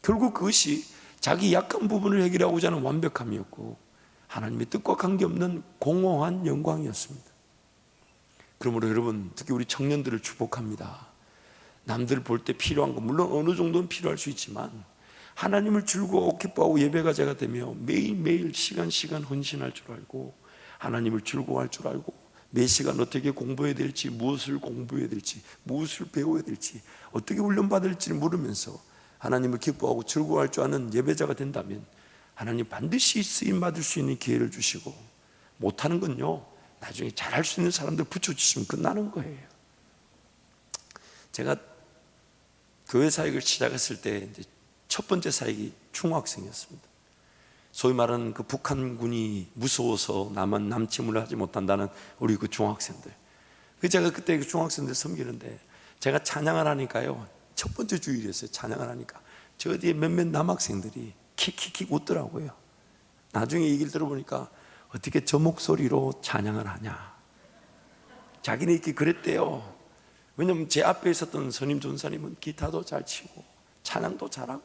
결국 그것이 자기 약한 부분을 해결하고자 하는 완벽함이었고 하나님의 뜻과 관계없는 공허한 영광이었습니다. 그러므로 여러분, 특히 우리 청년들을 축복합니다. 남들 볼 때 필요한 거 물론 어느 정도는 필요할 수 있지만 하나님을 즐거워하고 기뻐하고 예배가 제가 되며 매일매일 시간 헌신할 줄 알고 하나님을 즐거워할 줄 알고 매 시간 어떻게 공부해야 될지, 무엇을 공부해야 될지, 무엇을 배워야 될지, 어떻게 훈련받을지를 물으면서 하나님을 기뻐하고 즐거워할 줄 아는 예배자가 된다면 하나님 반드시 쓰임받을 수 있는 기회를 주시고, 못하는 건요 나중에 잘할 수 있는 사람들 붙여주시면 끝나는 거예요. 제가 교회 사역을 시작했을 때 이제 첫 번째 사역이 중학생이었습니다. 소위 말하는 그 북한군이 무서워서 남침을 하지 못한다는 우리 그 중학생들. 제가 그때 그 중학생들 섬기는데 제가 찬양을 하니까요, 첫 번째 주일이었어요. 찬양을 하니까 저 뒤에 몇몇 남학생들이 킥킥킥 웃더라고요. 나중에 얘기를 들어보니까 어떻게 저 목소리로 찬양을 하냐, 자기네 이렇게 그랬대요. 왜냐면 제 앞에 있었던 선임 전사님은 기타도 잘 치고 찬양도 잘하고,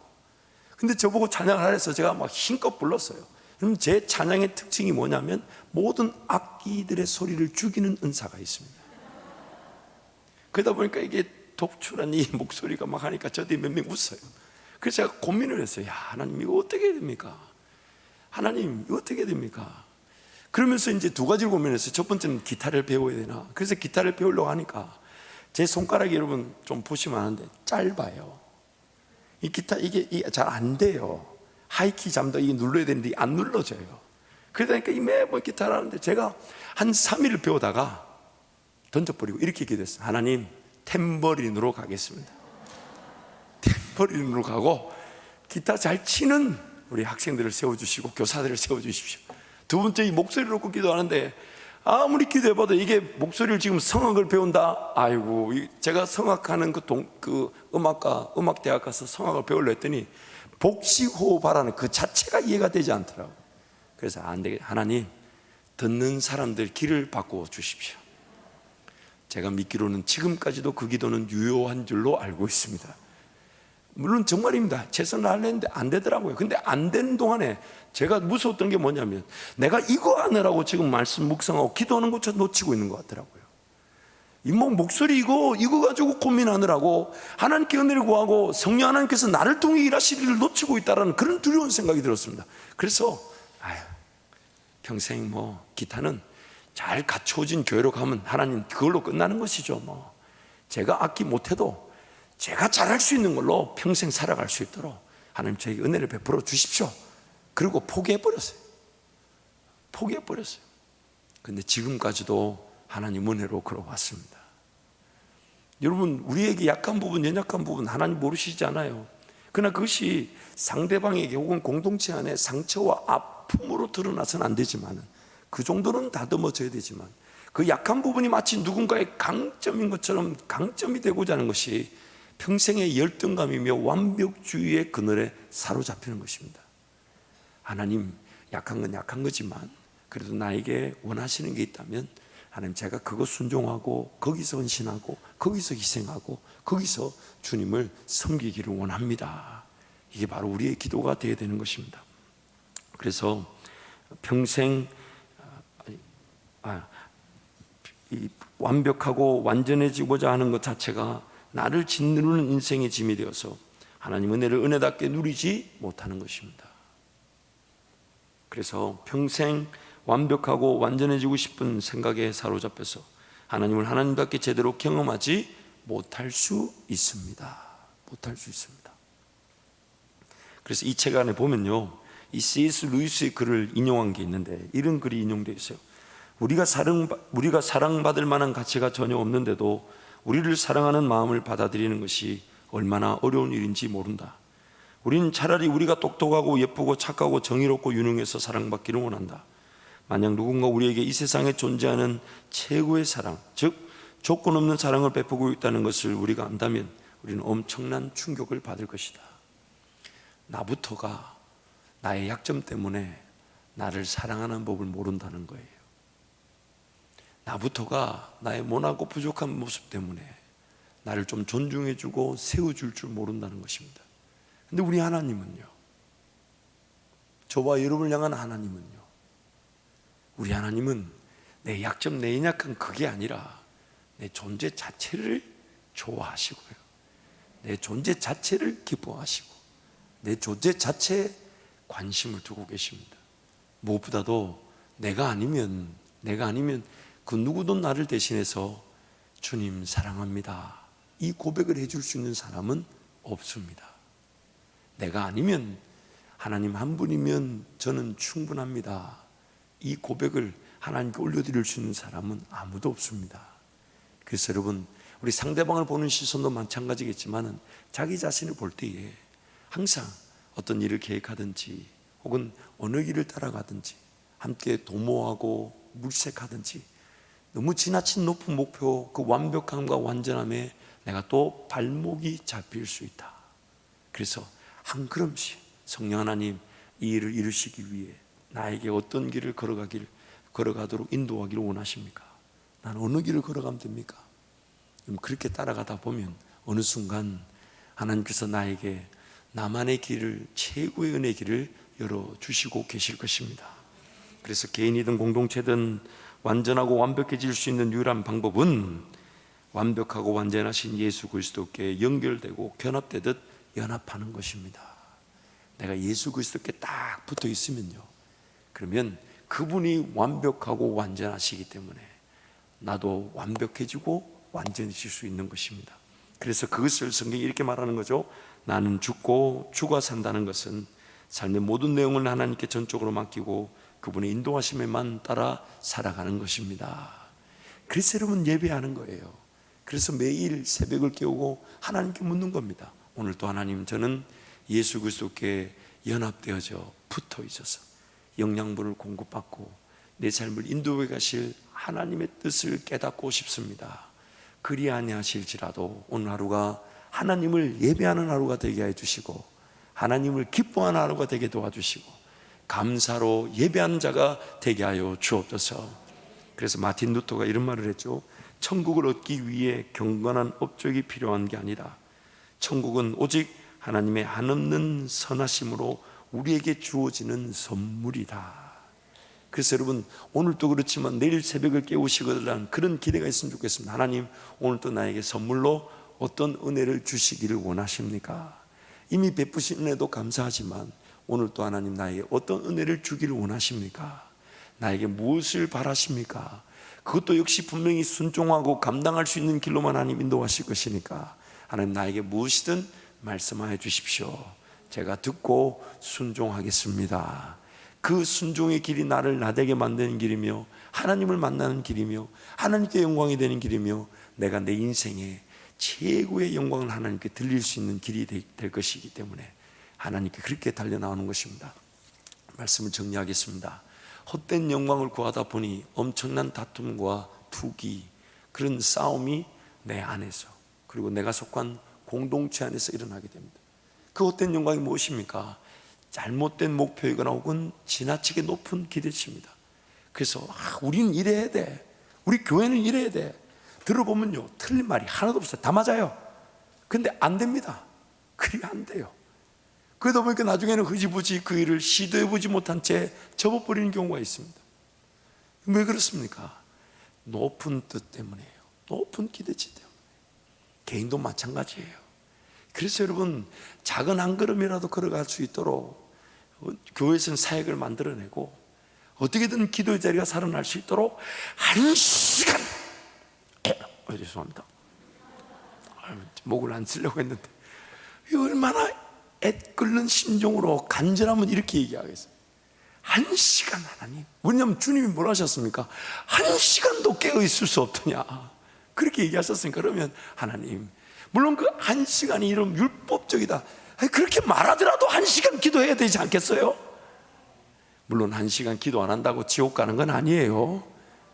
근데 저보고 찬양을 하래서 제가 막 힘껏 불렀어요. 그럼 제 찬양의 특징이 뭐냐면 모든 악기들의 소리를 죽이는 은사가 있습니다. 그러다 보니까 이게 독출한 이 목소리가 막 하니까 저 뒤에 몇 명 웃어요. 그래서 제가 고민을 했어요. 야, 하나님 이거 어떻게 해야 됩니까? 하나님 이거 어떻게 해야 됩니까? 그러면서 이제 두 가지를 고민했어요. 첫 번째는 기타를 배워야 되나. 그래서 기타를 배우려고 하니까 제 손가락이 여러분 좀 보시면 아는데 짧아요. 이 기타 이게 잘 안 돼요. 하이키 잠도 이게 눌러야 되는데 안 눌러져요. 그러니까 이 매번 기타를 하는데 제가 한 3일을 배우다가 던져버리고 이렇게 기도했어요. 하나님 탬버린으로 가겠습니다. 탬버린으로 가고 기타 잘 치는 우리 학생들을 세워주시고 교사들을 세워주십시오. 두 번째, 이 목소리를 놓고 기도하는데 아무리 기도해봐도 이게 목소리를 지금 성악을 배운다. 아이고, 제가 성악하는 그 음악가 음악대학 가서 성악을 배우려 했더니 복식호흡하라는 그 자체가 이해가 되지 않더라고요. 그래서 안 되겠다, 하나님 듣는 사람들 길을 바꾸어 주십시오. 제가 믿기로는 지금까지도 그 기도는 유효한 줄로 알고 있습니다. 물론 정말입니다. 최선을 하려는데 안 되더라고요. 근데 안 되는 동안에 제가 무서웠던 게 뭐냐면 내가 이거 하느라고 지금 말씀 묵상하고 기도하는 것처럼 놓치고 있는 것 같더라고요. 이 목소리 이거 가지고 고민하느라고 하나님께 은혜를 구하고 성령 하나님께서 나를 통해 일하실 일을 놓치고 있다는 그런 두려운 생각이 들었습니다. 그래서 평생 기타는 잘 갖춰진 교회로 가면 하나님 그걸로 끝나는 것이죠. 제가 악기 못해도 제가 잘할 수 있는 걸로 평생 살아갈 수 있도록 하나님 저에게 은혜를 베풀어 주십시오. 그리고 포기해버렸어요. 근데 지금까지도 하나님 은혜로 걸어왔습니다. 여러분, 우리에게 약한 부분, 연약한 부분 하나님 모르시지 않아요. 그러나 그것이 상대방에게 혹은 공동체 안에 상처와 아픔으로 드러나서는 안 되지만, 그 정도는 다듬어져야 되지만, 그 약한 부분이 마치 누군가의 강점인 것처럼 강점이 되고자 하는 것이 평생의 열등감이며 완벽주의의 그늘에 사로잡히는 것입니다. 하나님, 약한 건 약한 거지만 그래도 나에게 원하시는 게 있다면 하나님, 제가 그거 순종하고 거기서 헌신하고 거기서 희생하고 거기서 주님을 섬기기를 원합니다. 이게 바로 우리의 기도가 되어야 되는 것입니다. 그래서 평생 완벽하고 완전해지고자 하는 것 자체가 나를 짓누르는 인생의 짐이 되어서 하나님 은혜를 은혜답게 누리지 못하는 것입니다. 그래서 평생 완벽하고 완전해지고 싶은 생각에 사로잡혀서 하나님을 하나님답게 제대로 경험하지 못할 수 있습니다. 그래서 이 책 안에 보면요, 이 C.S. 루이스의 글을 인용한 게 있는데 이런 글이 인용되어 있어요. 우리가 사랑받을 만한 가치가 전혀 없는데도 우리를 사랑하는 마음을 받아들이는 것이 얼마나 어려운 일인지 모른다. 우리는 차라리 우리가 똑똑하고 예쁘고 착하고 정의롭고 유능해서 사랑받기를 원한다. 만약 누군가 우리에게 이 세상에 존재하는 최고의 사랑, 즉 조건 없는 사랑을 베푸고 있다는 것을 우리가 안다면 우리는 엄청난 충격을 받을 것이다. 나부터가 나의 약점 때문에 나를 사랑하는 법을 모른다는 거예요. 나부터가 나의 모나고 부족한 모습 때문에 나를 좀 존중해주고 세워줄 줄 모른다는 것입니다. 근데 우리 하나님은요, 저와 여러분을 향한 하나님은요, 우리 하나님은 내 약점, 내 연약한 그게 아니라 내 존재 자체를 좋아하시고요, 내 존재 자체를 기뻐하시고 내 존재 자체에 관심을 두고 계십니다. 무엇보다도 내가 아니면 내가 아니면 그 누구도 나를 대신해서 주님 사랑합니다, 이 고백을 해줄 수 있는 사람은 없습니다. 내가 아니면, 하나님 한 분이면 저는 충분합니다, 이 고백을 하나님께 올려드릴 수 있는 사람은 아무도 없습니다. 그래서 여러분, 우리 상대방을 보는 시선도 마찬가지겠지만 자기 자신을 볼 때에 항상 어떤 일을 계획하든지 혹은 어느 길을 따라가든지 함께 도모하고 물색하든지 너무 지나친 높은 목표, 그 완벽함과 완전함에 내가 또 발목이 잡힐 수 있다. 그래서 한 걸음씩 성령 하나님 이 일을 이루시기 위해 나에게 어떤 길을 걸어가도록 인도하기를 원하십니까? 나는 어느 길을 걸어가면 됩니까? 그렇게 따라가다 보면 어느 순간 하나님께서 나에게 나만의 길을, 최고의 은혜의 길을 열어주시고 계실 것입니다. 그래서 개인이든 공동체든 완전하고 완벽해질 수 있는 유일한 방법은 완벽하고 완전하신 예수 그리스도께 연결되고 견합되듯 연합하는 것입니다. 내가 예수 그리스도께 딱 붙어 있으면요, 그러면 그분이 완벽하고 완전하시기 때문에 나도 완벽해지고 완전해질 수 있는 것입니다. 그래서 그것을 성경이 이렇게 말하는 거죠. 나는 죽고 죽어 산다는 것은 삶의 모든 내용을 하나님께 전적으로 맡기고 그분의 인도하심에만 따라 살아가는 것입니다. 그래서 여러분 예배하는 거예요. 그래서 매일 새벽을 깨우고 하나님께 묻는 겁니다. 오늘 또 하나님, 저는 예수 그리스도께 연합되어져 붙어 있어서 영양분을 공급받고 내 삶을 인도해 가실 하나님의 뜻을 깨닫고 싶습니다. 그리 아니하실지라도 오늘 하루가 하나님을 예배하는 하루가 되게 해주시고 하나님을 기뻐하는 하루가 되게 도와주시고 감사로 예배하는 자가 되게 하여 주옵소서. 그래서 마틴 루터가 이런 말을 했죠. 천국을 얻기 위해 경건한 업적이 필요한 게 아니라 천국은 오직 하나님의 한없는 선하심으로 우리에게 주어지는 선물이다. 그래서 여러분, 오늘도 그렇지만 내일 새벽을 깨우시거든 그런 기대가 있으면 좋겠습니다. 하나님, 오늘도 나에게 선물로 어떤 은혜를 주시기를 원하십니까? 이미 베푸신 은혜도 감사하지만 오늘 또 하나님 나에게 어떤 은혜를 주기를 원하십니까? 나에게 무엇을 바라십니까? 그것도 역시 분명히 순종하고 감당할 수 있는 길로만 하나님 인도하실 것이니까 하나님 나에게 무엇이든 말씀하여 주십시오. 제가 듣고 순종하겠습니다. 그 순종의 길이 나를 나되게 만드는 길이며 하나님을 만나는 길이며 하나님께 영광이 되는 길이며 내가 내 인생에 최고의 영광을 하나님께 들릴 수 있는 길이 될 것이기 때문에 하나님께 그렇게 달려나오는 것입니다. 말씀을 정리하겠습니다. 헛된 영광을 구하다 보니 엄청난 다툼과 투기, 그런 싸움이 내 안에서 그리고 내가 속한 공동체 안에서 일어나게 됩니다. 그 헛된 영광이 무엇입니까? 잘못된 목표이거나 혹은 지나치게 높은 기대치입니다. 그래서 우리는 이래야 돼, 우리 교회는 이래야 돼. 들어보면요 틀린 말이 하나도 없어요. 다 맞아요. 근데 안 됩니다. 그리 안 돼요. 그러다 보니까 나중에는 흐지부지 그 일을 시도해보지 못한 채 접어버리는 경우가 있습니다. 왜 그렇습니까? 높은 뜻 때문이에요. 높은 기대치 때문에. 개인도 마찬가지예요. 그래서 여러분, 작은 한 걸음이라도 걸어갈 수 있도록 교회에서는 사역을 만들어내고 어떻게든 기도의 자리가 살아날 수 있도록 1시간 죄송합니다. 목을 안 쓰려고 했는데 얼마나 애끓는 심정으로 간절하면 이렇게 얘기하겠어요. 1시간 하나님. 왜냐하면 주님이 뭐라 하셨습니까? 1시간도 깨어있을 수 없더냐, 그렇게 얘기하셨으니까. 그러면 하나님, 물론 그 1시간이 이런 율법적이다, 그렇게 말하더라도 1시간 기도해야 되지 않겠어요? 물론 1시간 기도 안 한다고 지옥 가는 건 아니에요.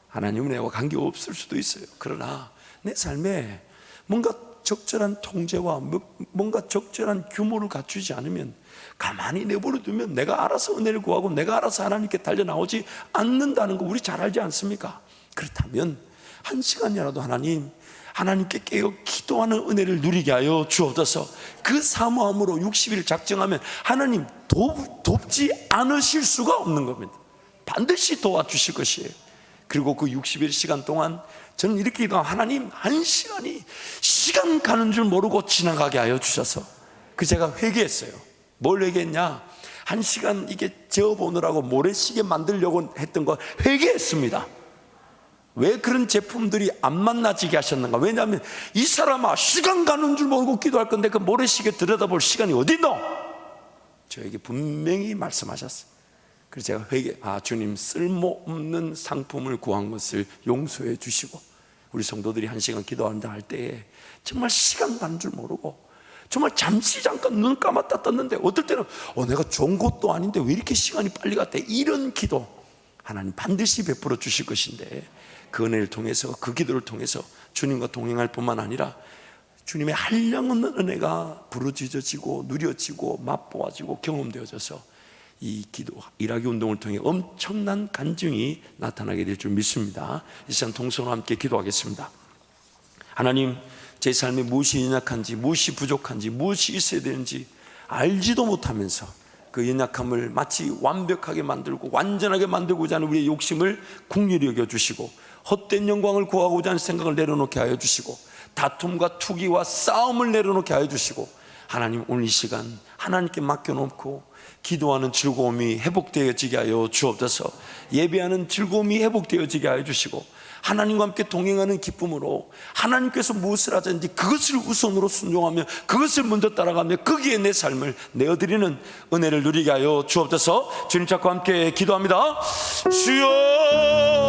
하나님은 내와 관계 없을 수도 있어요. 그러나 내 삶에 뭔가 적절한 통제와 뭔가 적절한 규모를 갖추지 않으면, 가만히 내버려 두면 내가 알아서 은혜를 구하고 내가 알아서 하나님께 달려나오지 않는다는 거 우리 잘 알지 않습니까? 그렇다면 1시간이라도 하나님께 깨어 기도하는 은혜를 누리게 하여 주옵소서. 그 사모함으로 60일 작정하면 하나님 돕지 않으실 수가 없는 겁니다. 반드시 도와주실 것이에요. 그리고 그 60일 시간 동안 저는 이렇게 기도하면 하나님, 1시간이 시간 가는 줄 모르고 지나가게 하여 주셔서, 그 제가 회개했어요. 뭘 회개했냐? 1시간 이게 재어보느라고 모래시계 만들려고 했던 거 회개했습니다. 왜 그런 제품들이 안 만나지게 하셨는가? 왜냐하면 이 사람아, 시간 가는 줄 모르고 기도할 건데 그 모래시계 들여다볼 시간이 어디 있노? 저에게 분명히 말씀하셨어요. 그래서 제가 주님, 쓸모없는 상품을 구한 것을 용서해 주시고, 우리 성도들이 한 시간 기도한다 할 때에 정말 시간 가는 줄 모르고 정말 잠시 잠깐 눈 감았다 떴는데, 어떨 때는 내가 좋은 것도 아닌데 왜 이렇게 시간이 빨리 갔대, 이런 기도 하나님 반드시 베풀어 주실 것인데, 그 은혜를 통해서, 그 기도를 통해서 주님과 동행할 뿐만 아니라 주님의 한량없는 은혜가 부르짖어지고 누려지고 맛보아지고 경험되어져서 이 기도 일하기 운동을 통해 엄청난 간증이 나타나게 될 줄 믿습니다. 이 시간 동서로 함께 기도하겠습니다. 하나님, 제 삶에 무엇이 연약한지, 무엇이 부족한지, 무엇이 있어야 되는지 알지도 못하면서 그 연약함을 마치 완벽하게 만들고 완전하게 만들고자 하는 우리의 욕심을 긍휼히 여겨주시고, 헛된 영광을 구하고자 하는 생각을 내려놓게 하여 주시고, 다툼과 투기와 싸움을 내려놓게 하여 주시고, 하나님, 오늘 이 시간 하나님께 맡겨놓고 기도하는 즐거움이 회복되어지게 하여 주옵소서. 예배하는 즐거움이 회복되어지게 하여 주시고, 하나님과 함께 동행하는 기쁨으로 하나님께서 무엇을 하든지 그것을 우선으로 순종하며 그것을 먼저 따라가며 거기에 내 삶을 내어드리는 은혜를 누리게 하여 주옵소서. 주님 찾고 함께 기도합니다. 주여,